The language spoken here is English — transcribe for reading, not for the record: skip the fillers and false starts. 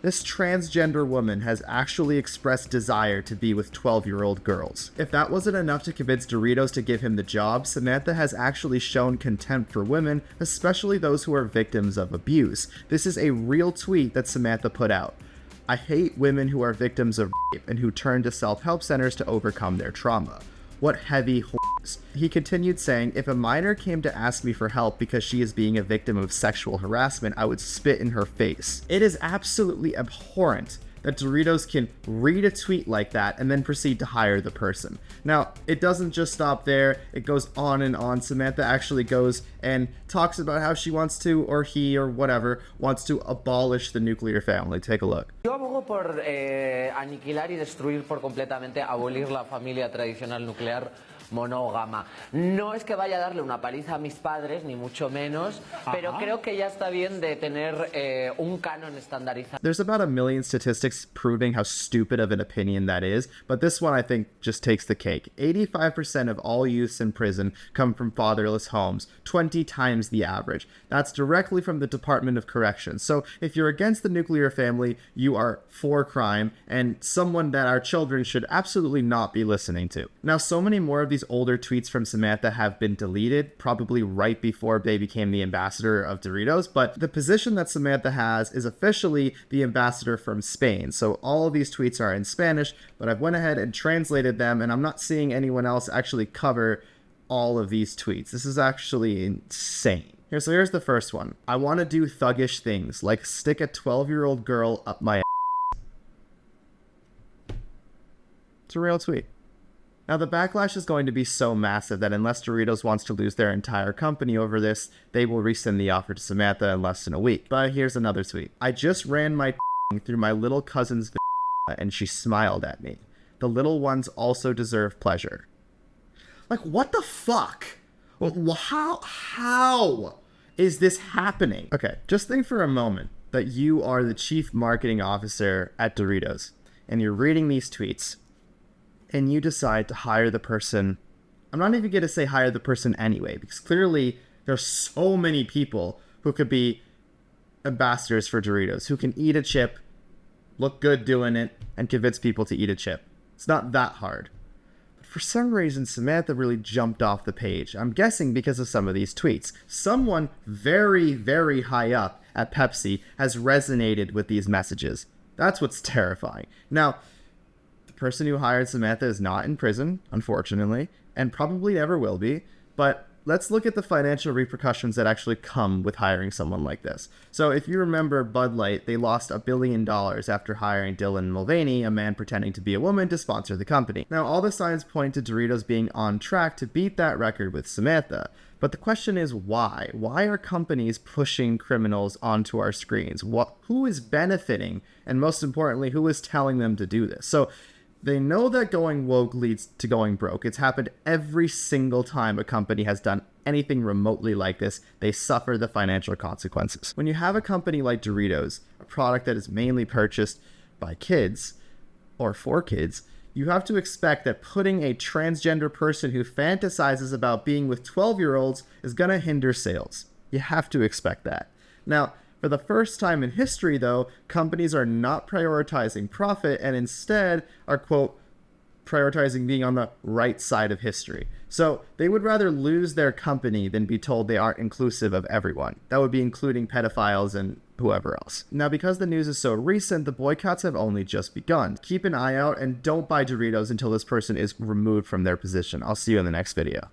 This transgender woman has actually expressed desire to be with 12-year-old girls. If that wasn't enough to convince Doritos to give him the job, Samantha has actually shown contempt for women, especially those who are victims of abuse. This is a real tweet that Samantha put out. I hate women who are victims of rape and who turn to self-help centers to overcome their trauma. What heavy whores. He continued saying, if a minor came to ask me for help because she is being a victim of sexual harassment, I would spit in her face. It is absolutely abhorrent that Doritos can read a tweet like that and then proceed to hire the person. Now, it doesn't just stop there, it goes on and on. Samantha actually goes and talks about how she wants to, or he, or whatever, wants to abolish the nuclear family. Take a look. Yo abogo por aniquilar y destruir por completamente, abolir la familia tradicional nuclear monógama. No es que vaya a darle una paliza a mis padres, ni mucho menos, pero creo que ya está bien de tener un canon estandarizado. There's about 1 million statistics proving how stupid of an opinion that is, but this one I think just takes the cake. 85% of all youths in prison come from fatherless homes, 20 times the average. That's directly from the Department of Corrections. So if you're against the nuclear family, you are for crime, and someone that our children should absolutely not be listening to. Now, so many more of these older tweets from Samantha have been deleted, probably right before they became the ambassador of Doritos, but the position that Samantha has is officially the ambassador from Spain. So all of these tweets are in Spanish, but I've went ahead and translated them, and I'm not seeing anyone else actually cover all of these tweets. This is actually insane. Here's the first one. I want to do thuggish things, like stick a 12-year-old girl up my ass. It's a real tweet. Now, the backlash is going to be so massive that unless Doritos wants to lose their entire company over this, they will rescind the offer to Samantha in less than a week. But here's another tweet. I just ran my through my little cousin's and she smiled at me. The little ones also deserve pleasure. Like, what the fuck? How is this happening? Okay, just think for a moment that you are the chief marketing officer at Doritos and you're reading these tweets and you decide to hire the person. I'm not even going to say hire the person anyway, because clearly there's so many people who could be ambassadors for Doritos, who can eat a chip, look good doing it, and convince people to eat a chip. It's not that hard. But for some reason, Samantha really jumped off the page. I'm guessing because of some of these tweets. Someone very, very high up at Pepsi has resonated with these messages. That's what's terrifying. Now, person who hired Samantha is not in prison, unfortunately, and probably never will be, but let's look at the financial repercussions that actually come with hiring someone like this. So if you remember Bud Light, they lost $1 billion after hiring Dylan Mulvaney, a man pretending to be a woman, to sponsor the company. Now, all the signs point to Doritos being on track to beat that record with Samantha. But the question is why? Why are companies pushing criminals onto our screens? Who is benefiting? And most importantly, who is telling them to do this? So they know that going woke leads to going broke. It's happened every single time a company has done anything remotely like this. They suffer the financial consequences. When you have a company like Doritos, a product that is mainly purchased by kids or for kids, you have to expect that putting a transgender person who fantasizes about being with 12-year-olds is going to hinder sales. You have to expect that. Now, for the first time in history, though, companies are not prioritizing profit and instead are, quote, prioritizing being on the right side of history. So they would rather lose their company than be told they aren't inclusive of everyone. That would be including pedophiles and whoever else. Now, because the news is so recent, the boycotts have only just begun. Keep an eye out and don't buy Doritos until this person is removed from their position. I'll see you in the next video.